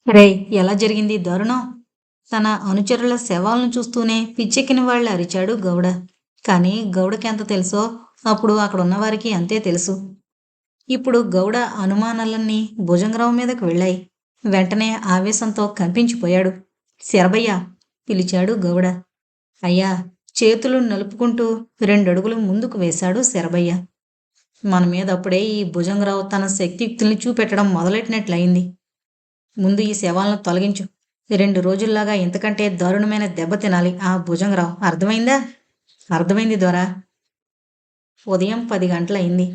రేయ్! ఎలా జరిగింది దారుణం? తన అనుచరుల శవాలను చూస్తూనే పిచ్చెక్కిన వాళ్ళ అరిచాడు గౌడ. కానీ గౌడకెంత తెలుసో అప్పుడు అక్కడున్నవారికి అంతే తెలుసు. ఇప్పుడు గౌడ అనుమానాలన్నీ భుజంగరావు మీదకు వెళ్ళాయి. వెంటనే ఆవేశంతో కంపించిపోయాడు. శరభయ్య! పిలిచాడు గౌడ. అయ్యా! చేతులు నలుపుకుంటూ రెండడుగులు ముందుకు వేశాడు శరభయ్య. మన మీద అప్పుడే ఈ భుజంగరావు తన శక్తియుక్తుల్ని చూపెట్టడం మొదలెట్టినట్లయింది. ముందు ఈ శవాలను తొలగించు. 2 రోజుల్లాగా ఇంతకంటే దారుణమైన దెబ్బ తినాలి ఆ భుజంగరావు. అర్థమైందా? అర్థమైంది దొరా. ఉదయం 10 గంటలయింది.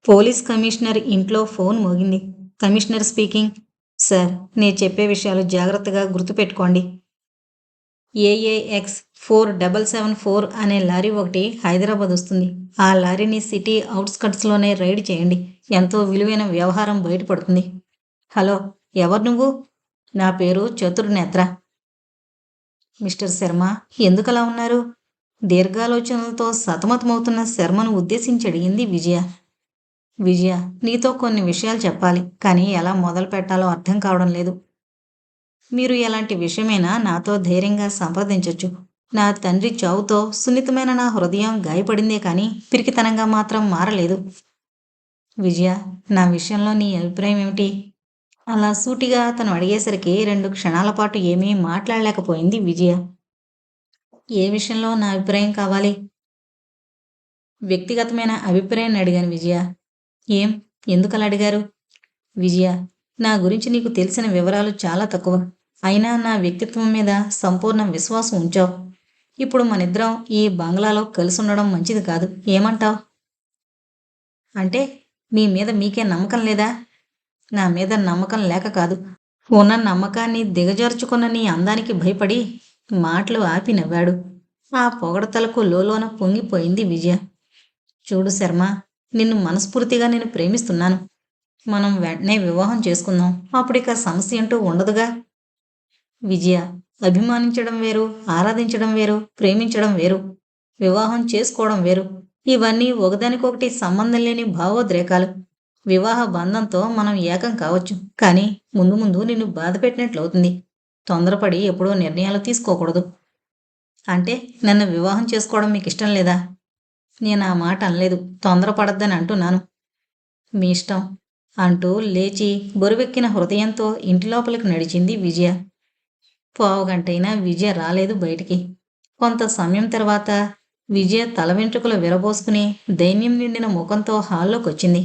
పోలీస్ కమిషనర్ ఇంట్లో ఫోన్ మోగింది. Commissioner speaking. సార్, నేను చెప్పే విషయాలు జాగ్రత్తగా గుర్తుపెట్టుకోండి. ఏఏఎక్స్ 4774 అనే లారీ ఒకటి హైదరాబాద్ వస్తుంది. ఆ లారీని సిటీ అవుట్స్కట్స్లోనే రైడ్ చేయండి. ఎంతో విలువైన వ్యవహారం బయటపడుతుంది. హలో, ఎవరు నువ్వు? నా పేరు చతుర్నేత్ర. మిస్టర్ శర్మ, ఎందుకలా ఉన్నారు? దీర్ఘాలోచనలతో సతమతమవుతున్న శర్మను ఉద్దేశించి అడిగింది విజయ. విజయ, నీతో కొన్ని విషయాలు చెప్పాలి, కానీ ఎలా మొదలు పెట్టాలో అర్థం కావడం లేదు. మీరు ఎలాంటి విషయమైనా నాతో ధైర్యంగా సంప్రదించొచ్చు. నా తండ్రి చావుతో సున్నితమైన నా హృదయం గాయపడిందే కానీ పిరికితనంగా మాత్రం మారలేదు. విజయ, నా విషయంలో నీ అభిప్రాయం ఏమిటి? అలా సూటిగా అతను అడిగేసరికి 2 క్షణాల పాటు ఏమీ మాట్లాడలేకపోయింది విజయ. ఏ విషయంలో నా అభిప్రాయం కావాలి? వ్యక్తిగతమైన అభిప్రాయాన్ని అడిగాను విజయ. ఏం? ఎందుకలా అడిగారు? విజయ, నా గురించి నీకు తెలిసిన వివరాలు చాలా తక్కువ. అయినా నా వ్యక్తిత్వం మీద సంపూర్ణ విశ్వాసం ఉంచావు. ఇప్పుడు మనిద్దరం ఈ బంగ్లాలో కలిసి ఉండడం మంచిది కాదు. ఏమంటావ్? అంటే మీ మీద మీకే నమ్మకం లేదా? నా మీద నమ్మకం లేక కాదు, ఉన్న నమ్మకాన్ని దిగజార్చుకున్న నీ అందానికి భయపడి మాటలు ఆపి నవ్వాడు. ఆ పొగడతలకు లోలోన పొంగిపోయింది విజయ. చూడు శర్మ, నిన్ను మనస్ఫూర్తిగా నేను ప్రేమిస్తున్నాను. మనం వెంటనే వివాహం చేసుకుందాం. అప్పుడిక సమస్య అంటూ ఉండదుగా. విజయ, అభిమానించడం వేరు, ఆరాధించడం వేరు, ప్రేమించడం వేరు, వివాహం చేసుకోవడం వేరు. ఇవన్నీ ఒకదానికొకటి సంబంధం లేని భావోద్రేకాలు. వివాహ బంధంతో మనం ఏకం కావచ్చు, కానీ ముందు ముందు నిన్ను బాధ పెట్టినట్లవుతుంది. తొందరపడి ఎప్పుడో నిర్ణయాలు తీసుకోకూడదు. అంటే నన్ను వివాహం చేసుకోవడం మీకు ఇష్టం లేదా? నేను ఆ మాట అనలేదు, తొందరపడద్దని అంటున్నాను. మీ ఇష్టం అంటూ లేచి బరువెక్కిన హృదయంతో ఇంటి లోపలికి నడిచింది విజయ. పావుగంటైనా విజయ రాలేదు బయటికి. కొంత సమయం తర్వాత విజయ తల వెంట్రుకలు విరబోసుకుని దైన్యం నిండిన ముఖంతో హాల్లోకొచ్చింది.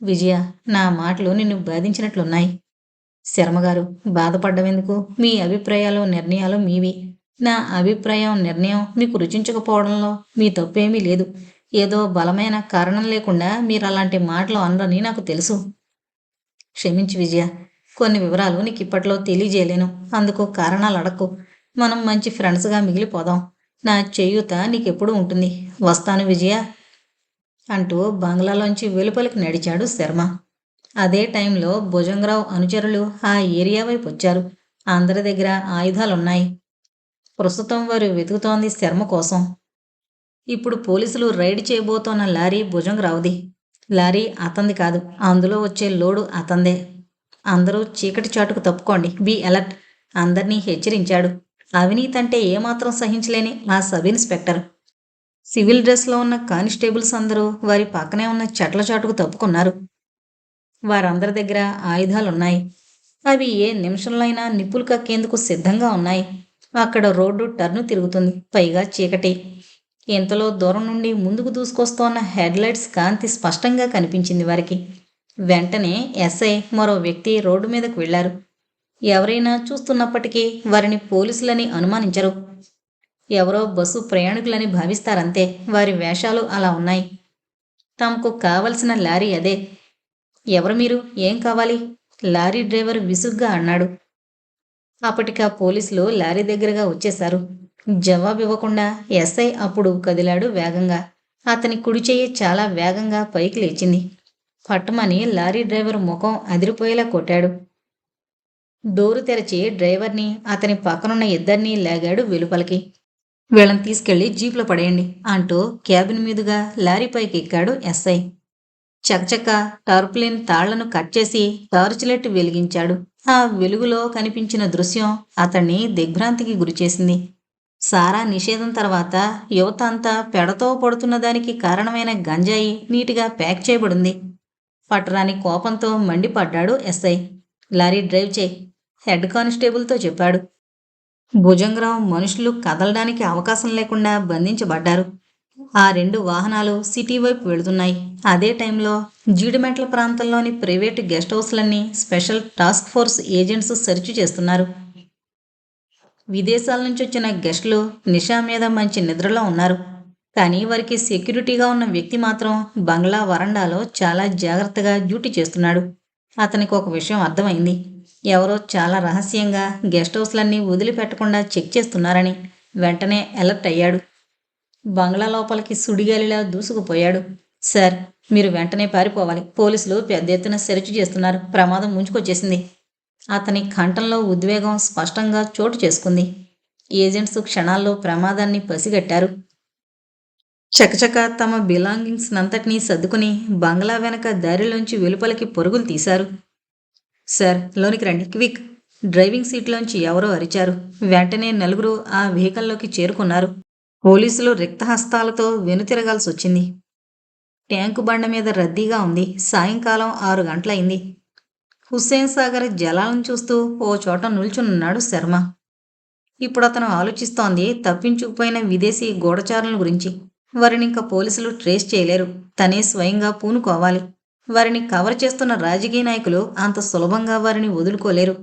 విజయ, నా మాటలు నిన్ను బాధించినట్లున్నాయి. శర్మగారు, బాధపడ్డమెందుకు? మీ అభిప్రాయాలు, నిర్ణయాలు మీవి. నా అభిప్రాయం, నిర్ణయం మీకు రుచించకపోవడంలో మీ తప్పేమీ లేదు. ఏదో బలమైన కారణం లేకుండా మీరు అలాంటి మాటలు అనరని నాకు తెలుసు. క్షమించు విజయ, కొన్ని వివరాలు నీకు ఇప్పట్లో తెలియజేయలేను. అందుకు కారణాలు అడక్కు. మనం మంచి ఫ్రెండ్స్గా మిగిలిపోదాం. నా చేయూత నీకెప్పుడు ఉంటుంది. వస్తాను విజయ అంటూ బంగ్లాలోంచి వెలుపలికి నడిచాడు శర్మ. అదే టైంలో భుజంగరావు అనుచరులు ఆ ఏరియా వైపు వచ్చారు. అందరి దగ్గర ఆయుధాలున్నాయి. ప్రస్తుతం వారు వెతుకుతోంది శర్మ కోసం. ఇప్పుడు పోలీసులు రైడ్ చేయబోతోన్న లారీ భుజంగరావుది. లారీ అతంది కాదు, అందులో వచ్చే లోడు అతందే. అందరూ చీకటి చాటుకు తప్పుకోండి. Be alert. అందర్నీ హెచ్చరించాడు. అవినీతి అంటే ఏమాత్రం సహించలేని ఆ సబ్ ఇన్స్పెక్టర్. సివిల్ డ్రెస్లో ఉన్న కానిస్టేబుల్స్ అందరూ వారి పక్కనే ఉన్న చెట్ల చాటుకు తప్పుకున్నారు. వారందరి దగ్గర ఆయుధాలున్నాయి. అవి ఏ నిమిషంలో అయినా నిప్పులు కక్కేందుకు సిద్ధంగా ఉన్నాయి. అక్కడ రోడ్డు టర్ను తిరుగుతుంది, పైగా చీకటి. ఇంతలో దూరం నుండి ముందుకు దూసుకొస్తోన్న హెడ్లైట్స్ కాంతి స్పష్టంగా కనిపించింది వారికి. వెంటనే ఎస్ఐ, మరో వ్యక్తి రోడ్డు మీదకు వెళ్లారు. ఎవరైనా చూస్తున్నప్పటికీ వారిని పోలీసులని అనుమానించరు. ఎవరో బస్సు ప్రయాణికులని భావిస్తారంతే. వారి వేషాలు అలా ఉన్నాయి. తమకు కావలసిన లారీ అదే. ఎవరు మీరు? ఏం కావాలి? లారీ డ్రైవర్ విసుగ్గా అన్నాడు. అప్పటికా పోలీసులు లారీ దగ్గరగా వచ్చేశారు. జవాబివ్వకుండా ఎస్ఐ అప్పుడు కదిలాడు వేగంగా. అతని కుడి చెయ్యి చాలా వేగంగా పైకి లేచింది. పట్టమని లారీ డ్రైవర్ ముఖం అదిరిపోయేలా కొట్టాడు. డోరు తెరచి డ్రైవర్ని, అతని పక్కనున్న ఇద్దరినీ లాగాడు వెలుపలికి. వీళ్ళని తీసుకెళ్లి జీప్లో పడేయండి అంటూ క్యాబిన్ మీదుగా లారీ పైకి ఎక్కాడు ఎస్ఐ. చకచక టర్పులిన్ తాళ్లను కట్ చేసి టార్చ్ లైట్ వెలిగించాడు. ఆ వెలుగులో కనిపించిన దృశ్యం అతన్ని దిగ్భ్రాంతికి గురిచేసింది. సారా నిషేధం తర్వాత యువత అంతా పెడతో పడుతున్న దానికి కారణమైన గంజాయి నీటిగా ప్యాక్ చేయబడింది. పట్టరాని కోపంతో మండిపడ్డాడు ఎస్ఐ. లారీ డ్రైవ్ చేయి, హెడ్ కానిస్టేబుల్తో చెప్పాడు. భుజంగరావు మనుషులు కదలడానికి అవకాశం లేకుండా బంధించబడ్డారు. ఆ 2 వాహనాలు సిటీ వైపు వెళుతున్నాయి. అదే టైంలో జీడిమెట్ల ప్రాంతంలోని ప్రైవేటు గెస్ట్ హౌస్లన్నీ special task force agents search చేస్తున్నారు. విదేశాల నుంచి వచ్చిన గెస్టులు నిషా మీద మంచి నిద్రలో ఉన్నారు. కానీ వారికి సెక్యూరిటీగా ఉన్న వ్యక్తి మాత్రం బంగ్లా వరండాలో చాలా జాగ్రత్తగా డ్యూటీ చేస్తున్నాడు. అతనికి ఒక విషయం అర్థమైంది. ఎవరో చాలా రహస్యంగా గెస్ట్ హౌస్లన్నీ వదిలిపెట్టకుండా చెక్ చేస్తున్నారని. వెంటనే అలర్ట్ అయ్యాడు. బంగ్లా లోపలికి సుడిగాలిలా దూసుకుపోయాడు. సార్, మీరు వెంటనే పారిపోవాలి. పోలీసులు పెద్ద ఎత్తున సెర్చ్ చేస్తున్నారు. ప్రమాదం ముంచుకొచ్చేసింది. అతని కంఠంలో ఉద్వేగం స్పష్టంగా చోటు చేసుకుంది. ఏజెంట్స్ క్షణాల్లో ప్రమాదాన్ని పసిగట్టారు. చకచక తమ బిలాంగింగ్స్ నంతటినీ సర్దుకుని బంగ్లా వెనక దారిలోంచి వెలుపలికి పరుగులు తీశారు. సార్, లోనికి రండి, క్విక్! డ్రైవింగ్ సీట్లోంచి ఎవరో అరిచారు. వెంటనే నలుగురు ఆ వెహికల్లోకి చేరుకున్నారు. పోలీసులు రిక్తహస్తాలతో వెనుతిరగాల్సొచ్చింది. ట్యాంకు బండ మీద రద్దీగా ఉంది. సాయంకాలం 6 గంటలయింది. హుస్సేన్ సాగర్ జలాలను చూస్తూ ఓ చోట నిల్చునున్నాడు శర్మ. ఇప్పుడతను ఆలోచిస్తోంది తప్పించుకుపోయిన విదేశీ గూఢచారుల గురించి. వారినింక పోలీసులు ట్రేస్ చేయలేరు. తనే స్వయంగా పూనుకోవాలి. వారిని కవర్ చేస్తున్న రాజకీయ నాయకులు అంత సులభంగా వారిని వదులుకోలేరు.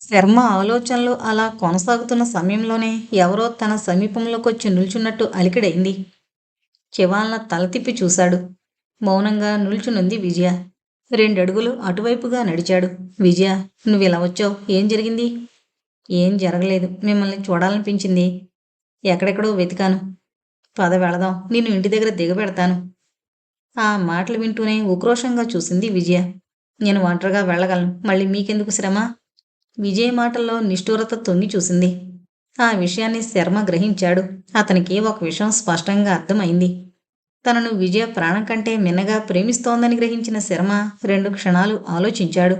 శర్మ ఆలోచనలు అలా కొనసాగుతున్న సమయంలోనే ఎవరో తన సమీపంలోకొచ్చి నిల్చున్నట్టు అలికిడైంది. చివాలన తల తిప్పి చూశాడు. మౌనంగా నిల్చునుంది విజయ. 2 అడుగులు అటువైపుగా నడిచాడు. విజయ, నువ్విలా వచ్చావు, ఏం జరిగింది? ఏం జరగలేదు. మిమ్మల్ని చూడాలనిపించింది. ఎక్కడెక్కడో వెతికాను. పద వెళదాం, నిన్ను ఇంటి దగ్గర దిగబెడతాను. ఆ మాటలు వింటూనే ఉక్రోషంగా చూసింది విజయ. నేను ఒంటరిగా వెళ్ళగలను. మళ్ళీ మీకెందుకు శ్రమ? విజయ్ మాటల్లో నిష్ఠూరత తొంగి చూసింది. ఆ విషయాన్ని శర్మ గ్రహించాడు. అతనికి ఒక విషయం స్పష్టంగా అర్థమైంది. తనను విజయ ప్రాణం కంటే మిన్నగా ప్రేమిస్తోందని గ్రహించిన శర్మ 2 క్షణాలు ఆలోచించాడు.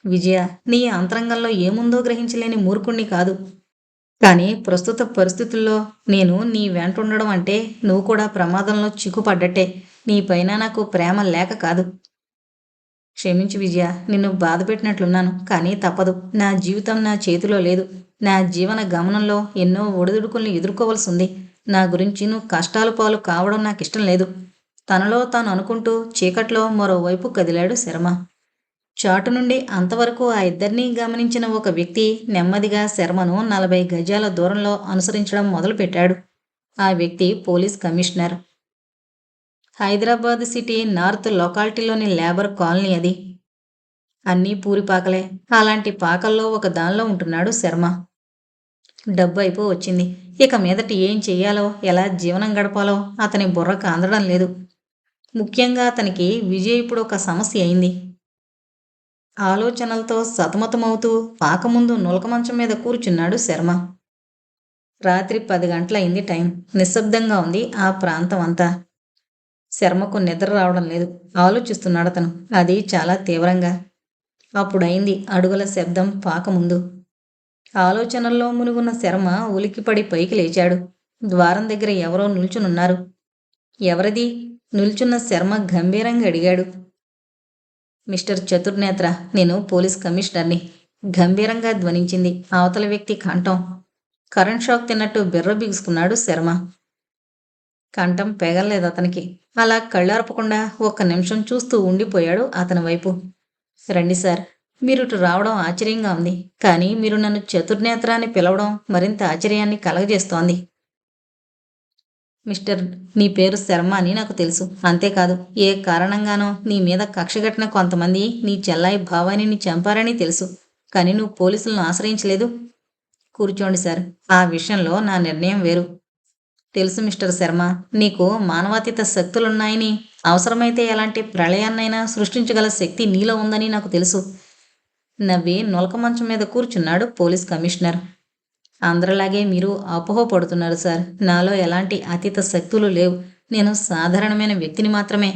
విజయ, నీ అంతరంగంలో ఏముందో గ్రహించలేని మూర్ఖుణ్ణి కాదు. కానీ ప్రస్తుత పరిస్థితుల్లో నేను నీ వెంటుండడం అంటే నువ్వు కూడా ప్రమాదంలో చిక్కుపడ్డట్టే. నీపైన నాకు ప్రేమ లేక కాదు. క్షమించు విజయ, నిన్ను బాధపెట్టినట్లున్నాను. కానీ తప్పదు. నా జీవితం నా చేతిలో లేదు. నా జీవన గమనంలో ఎన్నో ఒడిదుడుకుల్ని ఎదుర్కోవలసి ఉంది. నా గురించి నువ్వు కష్టాల పాలు కావడం నాకిష్టం లేదు. తనలో తాను అనుకుంటూ చీకట్లో మరోవైపు కదిలాడు శర్మ. చాటు నుండి అంతవరకు ఆ ఇద్దరినీ గమనించిన ఒక వ్యక్తి నెమ్మదిగా శర్మను 40 గజాల దూరంలో అనుసరించడం మొదలుపెట్టాడు. ఆ వ్యక్తి police commissioner. Hyderabad city north లొకాలిటీలోని లేబర్ కాలనీ అది. అన్నీ పూరిపాకలే. అలాంటి పాకల్లో ఒక దానిలో ఉంటున్నాడు శర్మ. డబ్బు అయిపో వచ్చింది. ఇక మీదట ఏం చెయ్యాలో, ఎలా జీవనం గడపాలో అతని బుర్రకు అందడం లేదు. ముఖ్యంగా అతనికి విజయ్ ఇప్పుడు ఒక సమస్య అయింది. ఆలోచనలతో సతమతమవుతూ పాక ముందు నులక మంచం మీద కూర్చున్నాడు శర్మ. రాత్రి 10 గంటలయింది టైం. నిశ్శబ్దంగా ఉంది ఆ ప్రాంతం అంతా. శర్మకు నిద్ర రావడం లేదు. ఆలోచిస్తున్నాడతను. అది చాలా తీవ్రంగా. అప్పుడైంది అడుగుల శబ్దం పాక ముందు. ఆలోచనల్లో మునుగున్న శర్మ ఉలిక్కిపడి పైకి లేచాడు. ద్వారం దగ్గర ఎవరో నిల్చునున్నారు. ఎవరిది? నిల్చున్న శర్మ గంభీరంగా అడిగాడు. మిస్టర్ చతుర్నేత్ర, నేను పోలీస్ కమిషనర్ని, గంభీరంగా ధ్వనించింది అవతల వ్యక్తి కంఠం. కరెంట్ షాక్ తిన్నట్టు బిర్ర బిగుసుకున్నాడు శర్మ. కంఠం పెగల్లేదు అతనికి. అలా కళ్ళార్పకుండా 1 నిమిషం చూస్తూ ఉండిపోయాడు అతని వైపు. రండి సార్, మీరు ఇటు రావడం ఆశ్చర్యంగా ఉంది. కానీ మీరు నన్ను చతుర్నేత్ర అని పిలవడం మరింత ఆశ్చర్యాన్ని కలగజేస్తోంది. మిస్టర్, నీ పేరు శర్మ అని నాకు తెలుసు. అంతేకాదు, ఏ కారణంగానో నీ మీద కక్షగట్టిన కొంతమంది నీ చెల్లాయి భావానిని చంపారని తెలుసు. కానీ నువ్వు పోలీసులను ఆశ్రయించలేదు. కూర్చోండి సార్, ఆ విషయంలో నా నిర్ణయం వేరు. తెలుసు మిస్టర్ శర్మ, నీకు మానవాతీత శక్తులున్నాయని, అవసరమైతే ఎలాంటి ప్రళయాన్నైనా సృష్టించగల శక్తి నీలో ఉందని నాకు తెలుసు. నవ్వి నులక మంచం మీద కూర్చున్నాడు పోలీస్ కమిషనర్. అందరిలాగే మీరు అపోహపడుతున్నారు సార్. నాలో ఎలాంటి అతీత శక్తులు లేవు. నేను సాధారణమైన వ్యక్తిని మాత్రమే.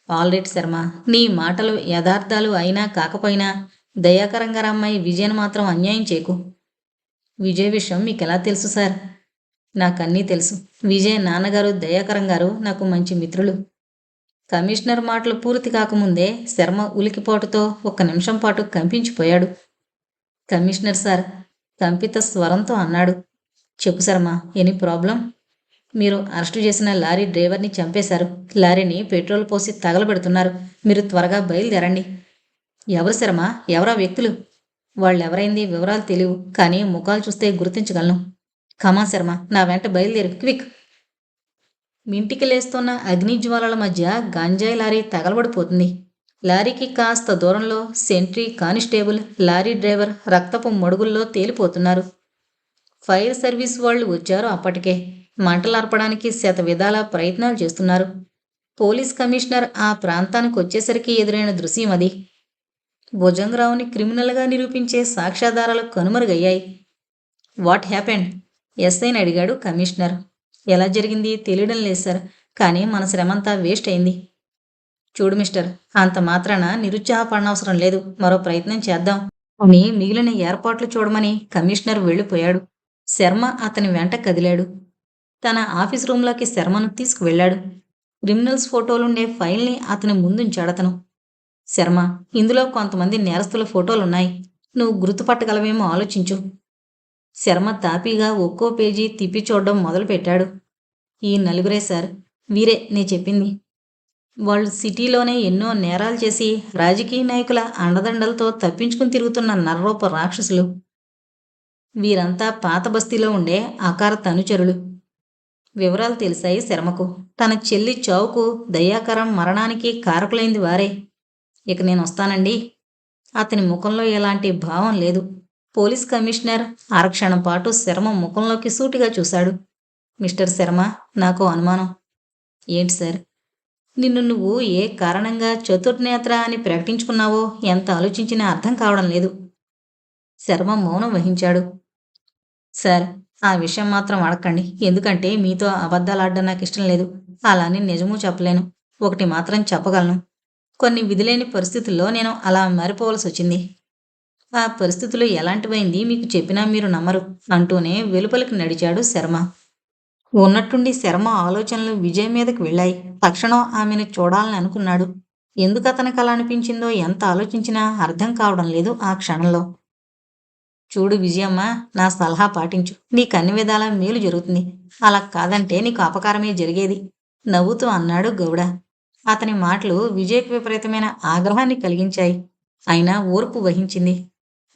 ఆల్రెడీ శర్మ, నీ మాటలు యథార్థాలు అయినా కాకపోయినా దయాకరం గారి అమ్మాయి విజయను మాత్రం అన్యాయం చేయకు. విజయ్ విషయం మీకెలా తెలుసు సార్? నాకన్నీ తెలుసు. విజయ్ నాన్నగారు దయాకరం గారు నాకు మంచి మిత్రులు. కమిషనర్ మాటలు పూర్తి కాకముందే శర్మ ఉలికిపాటుతో ఒక్క నిమిషం పాటు కంపించిపోయాడు. కమిషనర్ సార్, కంపిత స్వరంతో అన్నాడు. చెప్పు శర్మ, ఎనీ ప్రాబ్లం? మీరు అరెస్టు చేసిన లారీ డ్రైవర్ని చంపేశారు. లారీని పెట్రోల్ పోసి తగలబెడుతున్నారు. మీరు త్వరగా బయలుదేరండి. ఎవరు శర్మ? ఎవరా వ్యక్తులు? వాళ్ళెవరైంది వివరాలు తెలియవు, కానీ ముఖాలు చూస్తే గుర్తించగలను. కమా శర్మ, నా వెంట బయలుదేరు, క్విక్. మింటికి లేస్తున్న అగ్నిజ్వాలల మధ్య గంజాయి లారీ తగలబడిపోతుంది. లారీకి కాస్త దూరంలో సెంట్రీ, కానిస్టేబుల్, లారీ డ్రైవర్ రక్తపు మడుగుల్లో తేలిపోతున్నారు. ఫైర్ సర్వీస్ వాళ్ళు వచ్చారు అప్పటికే. మంటలార్పడానికి శతవిధాల ప్రయత్నాలు చేస్తున్నారు. పోలీస్ కమిషనర్ ఆ ప్రాంతానికి వచ్చేసరికి ఎదురైన దృశ్యం అది. భుజంగరావుని క్రిమినల్గా నిరూపించే సాక్ష్యాధారాలు కనుమరుగయ్యాయి. What happened? ఎస్ఐని అడిగాడు కమిషనర్. ఎలా జరిగింది తెలియడం లేదు సార్, కానీ మన శ్రమంతా వేస్ట్ అయింది. చూడు మిస్టర్, అంత మాత్రాన నిరుత్సాహపడనవసరం లేదు. మరో ప్రయత్నం చేద్దాం అని మిగిలిన ఏర్పాట్లు చూడమని కమిషనర్ వెళ్ళిపోయాడు. శర్మ అతని వెంట కదిలాడు. తన ఆఫీస్ రూంలోకి శర్మను తీసుకువెళ్ళాడు. క్రిమినల్స్ ఫోటోలుండే ఫైల్ని అతని ముందుంచాడతను. శర్మ, ఇందులో కొంతమంది నేరస్తుల ఫోటోలున్నాయి. నువ్వు గుర్తుపట్టగలవేమో ఆలోచించు. శర్మ తాపీగా ఒక్కో పేజీ తిప్పి చూడడం మొదలుపెట్టాడు. ఈ నలుగురే సార్, వీరే నే చెప్పింది. వాళ్ళు సిటీలోనే ఎన్నో నేరాలు చేసి రాజకీయ నాయకుల అండదండలతో తప్పించుకుని తిరుగుతున్న నర్రూప రాక్షసులు. వీరంతా పాత బస్తీలో ఉండే అకార తనుచరులు. వివరాలు తెలిసాయి శర్మకు. తన చెల్లి చావుకు, దయాకరం మరణానికి కారకులైంది వారే. ఇక నేను వస్తానండి. అతని ముఖంలో ఎలాంటి భావం లేదు. పోలీస్ కమిషనర్ అరక్షణం పాటు శర్మ ముఖంలోకి సూటిగా చూశాడు. మిస్టర్ శర్మ, నాకు అనుమానం. ఏంటి సార్? నిన్ను నువ్వు ఏ కారణంగా చతుర్నేత్ర అని ప్రకటించుకున్నావో ఎంత ఆలోచించినా అర్థం కావడం లేదు. శర్మ మౌనం వహించాడు. సార్, ఆ విషయం మాత్రం అడగండి. ఎందుకంటే మీతో అబద్ధాలాడడం నాకు ఇష్టం లేదు. అలానే నిజమూ చెప్పలేను. ఒకటి మాత్రం చెప్పగలను. కొన్ని విధిలేని పరిస్థితుల్లో నేను అలా మారిపోవలసి వచ్చింది. ఆ పరిస్థితులు ఎలాంటివైంది మీకు చెప్పినా మీరు నమ్మరు అంటూనే వెలుపలికి నడిచాడు శర్మ. ఉన్నట్టుండి శర్మ ఆలోచనలు విజయ్ మీదకి వెళ్ళాయి. తక్షణం ఆమెను చూడాలని అనుకున్నాడు. ఎందుకు అతనికి అలా అనిపించిందో ఎంత ఆలోచించినా అర్థం కావడం లేదు ఆ క్షణంలో. చూడు విజయమ్మ, నా సలహా పాటించు. నీకు అన్ని విధాల మేలు జరుగుతుంది. అలా కాదంటే నీకు అపకారమే జరిగేది నవ్వుతూ అన్నాడు గౌడ. అతని మాటలు విజయ్కి విపరీతమైన ఆగ్రహాన్ని కలిగించాయి. అయినా ఓర్పు వహించింది.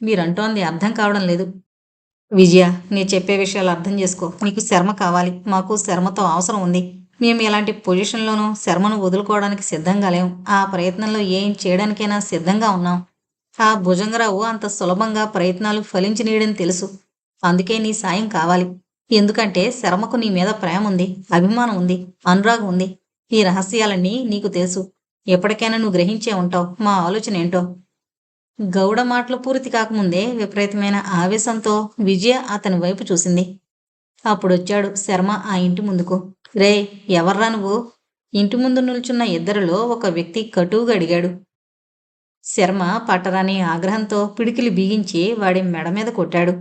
మీరంటోంది అర్థం కావడం లేదు. విజయ, నీ చెప్పే విషయాలు అర్థం చేసుకో. నీకు శర్మ కావాలి, మాకు శర్మతో అవసరం ఉంది. మేము ఎలాంటి పొజిషన్లోనూ శర్మను వదులుకోవడానికి సిద్ధంగా లేం. ఆ ప్రయత్నంలో ఏం చేయడానికైనా సిద్ధంగా ఉన్నాం. ఆ భుజంగరావు అంత సులభంగా ప్రయత్నాలు ఫలించనీయడని తెలుసు. అందుకే నీ సాయం కావాలి. ఎందుకంటే శర్మకు నీ మీద ప్రేమ ఉంది, అభిమానం ఉంది, అనురాగం ఉంది. ఈ రహస్యాలన్నీ నీకు తెలుసు. ఎప్పటికైనా నువ్వు గ్రహించే ఉంటావు మా ఆలోచన ఏంటో. గౌడ మాటలు పూర్తి కాకముందే విపరీతమైన ఆవేశంతో విజయ అతని వైపు చూసింది. అప్పుడొచ్చాడు శర్మ ఆ ఇంటి ముందుకు. రే, ఎవర్రా నువ్వు? ఇంటి ముందు నిల్చున్న ఇద్దరిలో ఒక వ్యక్తి కటువుగా అడిగాడు. శర్మ పట్టరాని ఆగ్రహంతో పిడికిలి బిగించి వాడి మెడ మీద కొట్టాడు.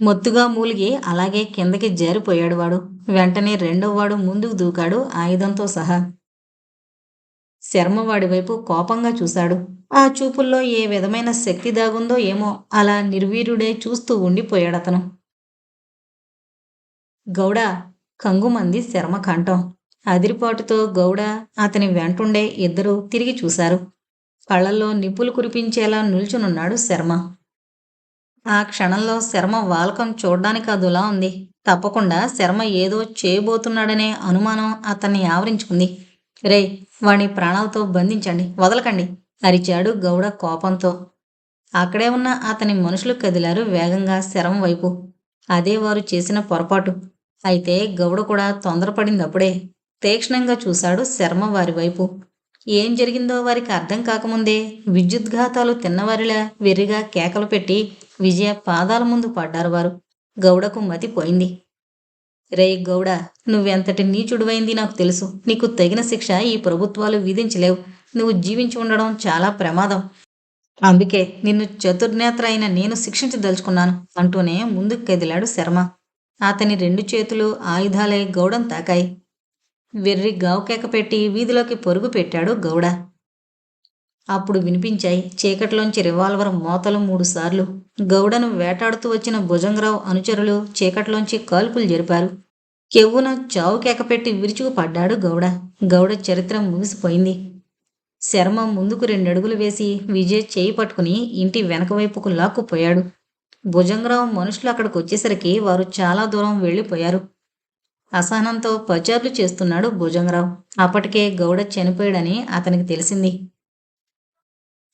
మొత్తుగా మూలిగి అలాగే కిందకి జారిపోయాడు వాడు. వెంటనే రెండోవాడు ముందుకు దూకాడు ఆయుధంతో సహా. శర్మ వాడి వైపు కోపంగా చూశాడు. ఆ చూపుల్లో ఏ విధమైన శక్తి దాగుందో ఏమో, అలా నిర్వీర్యుడే చూస్తూ ఉండిపోయాడతను. గౌడ, కంగుమంది శర్మ కంఠం. అదిరిపాటుతో గౌడ, అతని వెంటుండే ఇద్దరూ తిరిగి చూశారు. కళ్ళల్లో నిప్పులు కురిపించేలా నిల్చునున్నాడు శర్మ. ఆ క్షణంలో శర్మ వాలకం చూడ్డానికి అదులా ఉంది. తప్పకుండా శర్మ ఏదో చేయబోతున్నాడనే అనుమానం అతన్ని ఆవరించుకుంది. రేయ్, వాణ్ణి ప్రాణాలతో బంధించండి, వదలకండి అరిచాడు గౌడ కోపంతో. అక్కడే ఉన్న అతని మనుషులు కదిలారు వేగంగా శర్మ వైపు. అదే వారు చేసిన పొరపాటు. అయితే గౌడ కూడా తొందరపడిందప్పుడే. తీక్షణంగా చూశాడు శర్మ వారి వైపు. ఏం జరిగిందో వారికి అర్థం కాకముందే విద్యుద్ఘాతాలు తిన్నవారిలా వెర్రిగా కేకలు పెట్టి విజయ పాదాల ముందు పడ్డారు వారు. గౌడకు మతిపోయింది. రేయ్ గౌడ, నువ్వెంతటి నీచుడువైంది నాకు తెలుసు. నీకు తగిన శిక్ష ఈ ప్రభుత్వాలు విధించలేవు. నువ్వు జీవించి ఉండడం చాలా ప్రమాదం. అందుకే నిన్ను చతుర్నేత్ర అయిన నేను శిక్షించదలుచుకున్నాను అంటూనే ముందుకు కదిలాడు శర్మ. అతని 2 చేతులు ఆయుధాలై గౌడను తాకాయి. వెర్రి గావుకేక పెట్టి వీధిలోకి పరుగు పెట్టాడు గౌడ. అప్పుడు వినిపించాయి చీకట్లోంచి రివాల్వర్ మోతలు 3 సార్లు. గౌడను వేటాడుతూ వచ్చిన భుజంగరావు అనుచరులు చీకట్లోంచి కాల్పులు జరిపారు. కెవ్వున చావు కేకపెట్టి విరుచుకు పడ్డాడు గౌడ. గౌడ చరిత్ర ముగిసిపోయింది. శర్మ ముందుకు 2 అడుగులు వేసి విజయ్ చేయి పట్టుకుని ఇంటి వెనక వైపుకు లాక్కుపోయాడు. భుజంగరావు మనుషులు అక్కడికి వచ్చేసరికి వారు చాలా దూరం వెళ్ళిపోయారు. అసహనంతో పచార్లు చేస్తున్నాడు భుజంగరావు. అప్పటికే గౌడ చనిపోయాడని అతనికి తెలిసింది.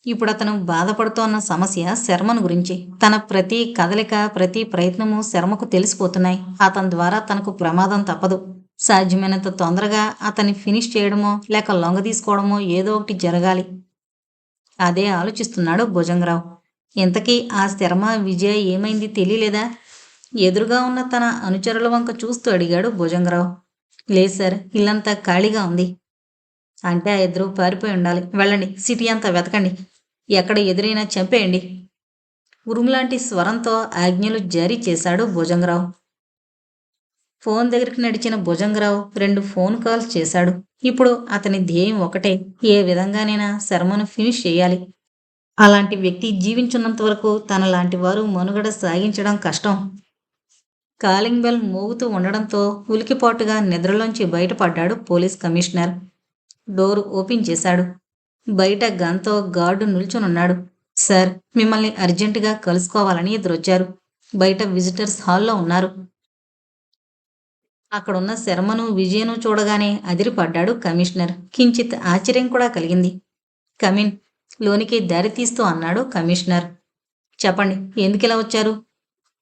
ఇప్పుడు అతను బాధపడుతోన్న సమస్య శర్మను గురించి. తన ప్రతి కదలిక, ప్రతి ప్రయత్నము శర్మకు తెలిసిపోతున్నాయి. అతని ద్వారా తనకు ప్రమాదం తప్పదు. సాధ్యమైనంత తొందరగా అతన్ని ఫినిష్ చేయడమో లేక లొంగ తీసుకోవడమో ఏదో ఒకటి జరగాలి. అదే ఆలోచిస్తున్నాడు భుజంగరావు. ఇంతకీ ఆ శర్మ విజయ ఏమైంది తెలియలేదా? ఎదురుగా ఉన్న తన అనుచరుల వంక చూస్తూ అడిగాడు భుజంగరావు. లేదు సార్, ఇల్లంతా ఖాళీగా ఉంది. అంటే ఆ ఇద్దరు పారిపోయి ఉండాలి. వెళ్ళండి, సిటీ అంతా వెతకండి. ఎక్కడ ఎదురైనా చంపేయండి. ఉరుములాంటి స్వరంతో ఆజ్ఞలు జారీ చేశాడు భుజంగరావు. ఫోన్ దగ్గరికి నడిచిన భుజంగరావు 2 ఫోన్ కాల్స్ చేశాడు. ఇప్పుడు అతని ధ్యేయం ఒకటే, ఏ విధంగానైనా శర్మను ఫినిష్ చేయాలి. అలాంటి వ్యక్తి జీవించున్నంత వరకు తనలాంటి వారు మనుగడ సాగించడం కష్టం. కాలింగ్ బెల్ మోగుతూ ఉండడంతో ఉలికిపాటుగా నిద్రలోంచి బయటపడ్డాడు పోలీస్ కమిషనర్. డోరు ఓపెన్ చేశాడు. బయట గన్తో గార్డు నిల్చునున్నాడు. సార్, మిమ్మల్ని అర్జెంటుగా కలుసుకోవాలని ఎదురొచ్చారు. బయట విజిటర్స్ హాల్లో ఉన్నారు. అక్కడున్న శర్మను విజయను చూడగానే అదిరిపడ్డాడు కమిషనర్. కించిత్ ఆశ్చర్యం కూడా కలిగింది. కమిన్, లోనికి దారి తీస్తూ అన్నాడు కమిషనర్. చెప్పండి, ఎందుకిలా వచ్చారు?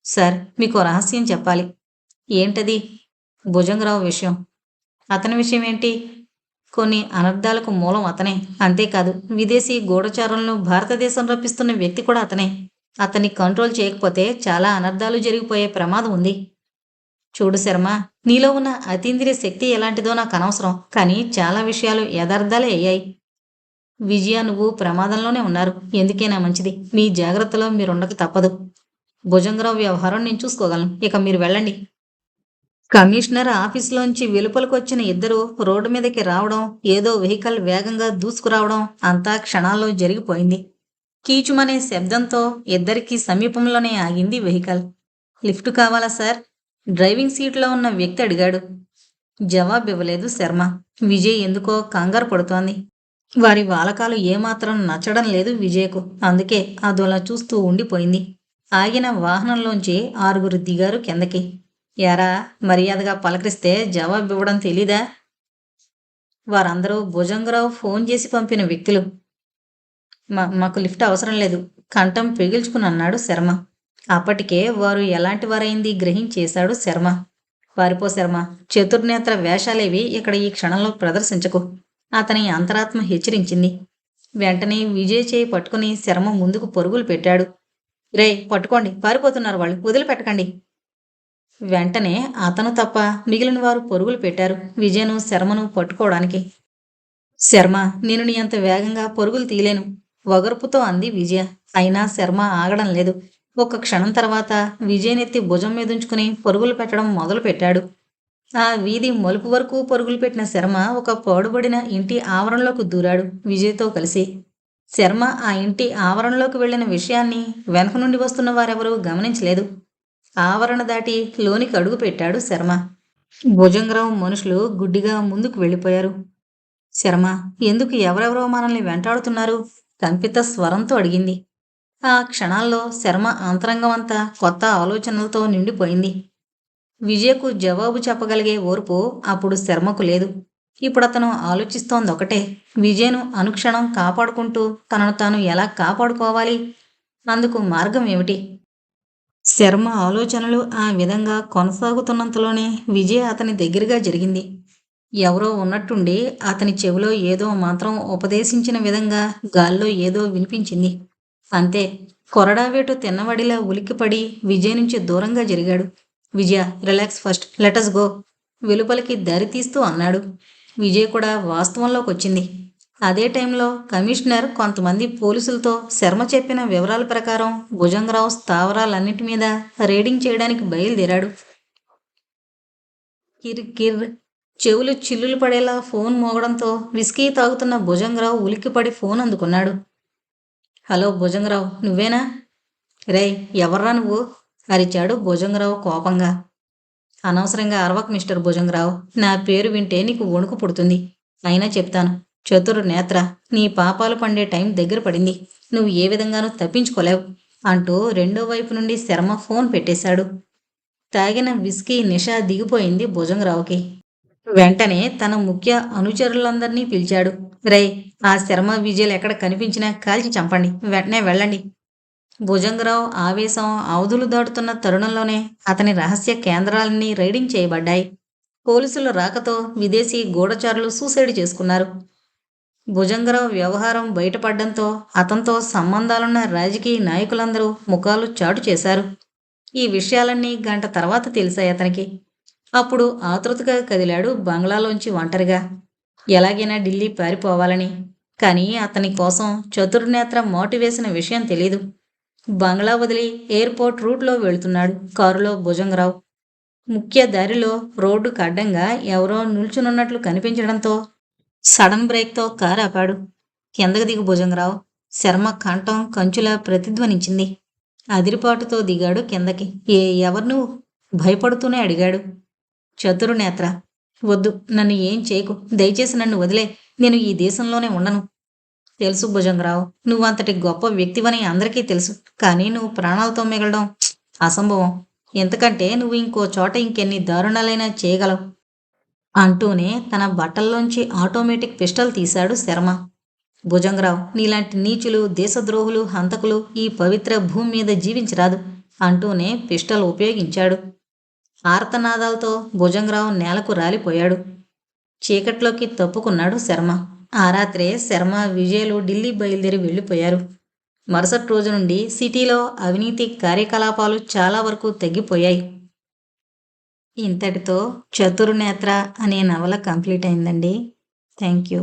సార్, మీకు రహస్యం చెప్పాలి. ఏంటది? భుజంగరావు విషయం. అతని విషయం ఏంటి? కొన్ని అనర్థాలకు మూలం అతనే. అంతేకాదు, విదేశీ గూఢచారులను భారతదేశం రప్పిస్తున్న వ్యక్తి కూడా అతనే. అతన్ని కంట్రోల్ చేయకపోతే చాలా అనర్థాలు జరిగిపోయే ప్రమాదం ఉంది. చూడు శర్మ, నీలో ఉన్న అతీంద్రియ శక్తి ఎలాంటిదో నాకు అనవసరం. కానీ చాలా విషయాలు యథార్థాలే అయ్యాయి. విజయ, నువ్వు ప్రమాదంలోనే ఉన్నారు. ఎందుకైనా మంచిది, మీ జాగ్రత్తలో మీరుండక తప్పదు. భుజంగరావు వ్యవహారం నేను చూసుకోగలను. ఇక మీరు వెళ్ళండి. కమిషనర్ ఆఫీసులోంచి వెలుపలకొచ్చిన ఇద్దరు రోడ్డు మీదకి రావడం, ఏదో వెహికల్ వేగంగా దూసుకురావడం అంతా క్షణాల్లో జరిగిపోయింది. కీచుమనే శబ్దంతో ఇద్దరికీ సమీపంలోనే ఆగింది వెహికల్. లిఫ్ట్ కావాలా సార్? డ్రైవింగ్ సీట్లో ఉన్న వ్యక్తి అడిగాడు. జవాబివ్వలేదు శర్మ. విజయ్ ఎందుకో కంగారు పడుతోంది. వారి వాలకాలు ఏమాత్రం నచ్చడం లేదు విజయ్కు. అందుకే అదోలా చూస్తూ ఉండిపోయింది. ఆగిన వాహనంలోంచి 6 దిగారు కిందకి. యారా, మర్యాదగా పలకరిస్తే జవాబివ్వడం తెలీదా? వారందరూ భుజంగరావు ఫోన్ చేసి పంపిన వ్యక్తులు. మాకు లిఫ్ట్ అవసరం లేదు, కంఠం పెగిల్చుకుని అన్నాడు శర్మ. అప్పటికే వారు ఎలాంటి వారైంది గ్రహించేశాడు శర్మ. పారిపో శర్మ, చతుర్నేత్ర వేషాలేవి ఇక్కడ ఈ క్షణంలో ప్రదర్శించకు, అతని అంతరాత్మ హెచ్చరించింది. వెంటనే విజయ్ చేయి పట్టుకుని శర్మ ముందుకు పరుగులు పెట్టాడు. రే, పట్టుకోండి, పారిపోతున్నారు వాళ్ళు, వదిలిపెట్టకండి. వెంటనే అతను తప్ప మిగిలిన వారు పరుగులు పెట్టారు విజయను, శర్మను పట్టుకోవడానికి. శర్మ, నేను నీ అంత వేగంగా పరుగులు తీయలేను, వగర్పుతో అంది విజయ. అయినా శర్మ ఆగడం లేదు. ఒక్క క్షణం తర్వాత విజయనెత్తి భుజం మీదుంచుకుని పరుగులు పెట్టడం మొదలు పెట్టాడు. ఆ వీధి మలుపు వరకు పరుగులు పెట్టిన శర్మ ఒక పాడుబడిన ఇంటి ఆవరణలోకి దూరాడు విజయ్తో కలిసి. శర్మ ఆ ఇంటి ఆవరణలోకి వెళ్లిన విషయాన్ని వెనక నుండి వస్తున్న వారెవరూ గమనించలేదు. ఆవరణ దాటి లోనికి అడుగు పెట్టాడు శర్మ. భుజంగరావు మనుషులు గుడ్డిగా ముందుకు వెళ్ళిపోయారు. శర్మ, ఎందుకు ఎవరెవరో మనల్ని వెంటాడుతున్నారు? కంపిత స్వరంతో అడిగింది. ఆ క్షణాల్లో శర్మ అంతరంగం అంతా కొత్త ఆలోచనలతో నిండిపోయింది. విజయకు జవాబు చెప్పగలిగే ఓర్పు అప్పుడు శర్మకు లేదు. ఇప్పుడు అతను ఆలోచిస్తోందొకటే, విజయను అనుక్షణం కాపాడుకుంటూ తనను తాను ఎలా కాపాడుకోవాలి? అందుకు మార్గం ఏమిటి? శర్మ ఆలోచనలు ఆ విధంగా కొనసాగుతున్నంతలోనే విజయ అతని దగ్గరగా జరిగింది. ఎవరో ఉన్నట్టుండి అతని చెవిలో ఏదో మంత్రం ఉపదేశించిన విధంగా గాల్లో ఏదో వినిపించింది. అంతే, కొరడావేటు తిన్నవాడిలా ఉలిక్కిపడి విజయ్ నుంచి దూరంగా జరిగాడు. విజయ, రిలాక్స్ ఫస్ట్, లెటస్ గో. వెలుపలికి దారి తీస్తూ అన్నాడు. విజయ్ కూడా వాస్తవంలోకి వచ్చింది. అదే టైంలో కమిషనర్ కొంతమంది పోలీసులతో శర్మ చెప్పిన వివరాల ప్రకారం భుజంగరావు స్థావరాలన్నిటి మీద రేడింగ్ చేయడానికి బయలుదేరాడు. కిర్ కిర్ చెవులు చిల్లులు పడేలా ఫోన్ మోగడంతో విస్కీ తాగుతున్న భుజంగరావు ఉలిక్కిపడి ఫోన్ అందుకున్నాడు. హలో భుజంగరావు, నువ్వేనా? రేయ్, ఎవర్రా నువ్వు? అరిచాడు భుజంగరావు కోపంగా. అనవసరంగా అరవక్ మిస్టర్ భుజంగరావు. నా పేరు వింటే నీకు వణుకు పుడుతుంది. అయినా చెప్తాను. చతురు నేత్ర, నీ పాపాలు పండే టైం దగ్గర పడింది. నువ్వు ఏ విధంగానూ తప్పించుకోలేవు అంటూ రెండో వైపు నుండి శర్మ ఫోన్ పెట్టేశాడు. తాగిన విస్కీ నిషా దిగిపోయింది భుజంగరావుకి. వెంటనే తన ముఖ్య అనుచరులందరినీ పిలిచాడు. రేయ్, ఆ శర్మ విజయలు ఎక్కడ కనిపించినా కాల్చి చంపండి. వెంటనే వెళ్ళండి. భుజంగరావు ఆవేశం అవధులు దాటుతున్న తరుణంలోనే అతని రహస్య కేంద్రాలన్నీ రైడింగ్ చేయబడ్డాయి. పోలీసుల రాకతో విదేశీ గూఢచారులు సూసైడ్ చేసుకున్నారు. భుజంగరావు వ్యవహారం బయటపడ్డంతో అతనితో సంబంధాలున్న రాజకీయ నాయకులందరూ ముఖాలు చాటు చేశారు. ఈ విషయాలన్నీ గంట తర్వాత తెలిసాయి అతనికి. అప్పుడు ఆతృతగా కదిలాడు బంగ్లాలోంచి ఒంటరిగా, ఎలాగైనా ఢిల్లీ పారిపోవాలని. కానీ అతని కోసం చతుర్నేత్ర మోటివేసిన విషయం తెలీదు. బంగ్లా వదిలి ఎయిర్పోర్ట్ రూట్లో వెళుతున్నాడు కారులో భుజంగరావు. ముఖ్య దారిలో రోడ్డుకు అడ్డంగా ఎవరో నిల్చునున్నట్లు కనిపించడంతో సడన్ బ్రేక్తో కారు ఆపాడు. కిందకు దిగు భుజంగరావు. శర్మ కంఠం కంచులా ప్రతిధ్వనించింది. అదిరిపాటుతో దిగాడు కిందకి. ఎవరు నువ్వు? భయపడుతూనే అడిగాడు. చతురునేత్ర. వద్దు, నన్ను ఏం చేయకు. దయచేసి నన్ను వదిలే. నేను ఈ దేశంలోనే ఉండను. తెలుసు భుజంగరావు, నువ్వంతటి గొప్ప వ్యక్తివని అందరికీ తెలుసు. కానీ నువ్వు ప్రాణాలతో మిగలడం అసంభవం. ఎందుకంటే నువ్వు ఇంకో చోట ఇంకెన్ని దారుణాలైనా చేయగలవు అంటూనే తన బట్టల్లోంచి ఆటోమేటిక్ పిస్టల్ తీశాడు శర్మ. భుజంగరావు, నీలాంటి నీచులు, దేశద్రోహులు, హంతకులు ఈ పవిత్ర భూమి మీద జీవించరాదు అంటూనే పిస్టల్ ఉపయోగించాడు. ఆర్తనాదాలతో భుజంగరావు నేలకు రాలిపోయాడు. చీకట్లోకి తప్పుకున్నాడు శర్మ. ఆ రాత్రే శర్మ, విజయలు ఢిల్లీ బయలుదేరి వెళ్ళిపోయారు. మరుసటి రోజు నుండి సిటీలో అవినీతి కార్యకలాపాలు చాలా వరకు తగ్గిపోయాయి. ఇంతటితో చతుర్నేత్ర అనే నవల కంప్లీట్ అయిందండి. Thank you.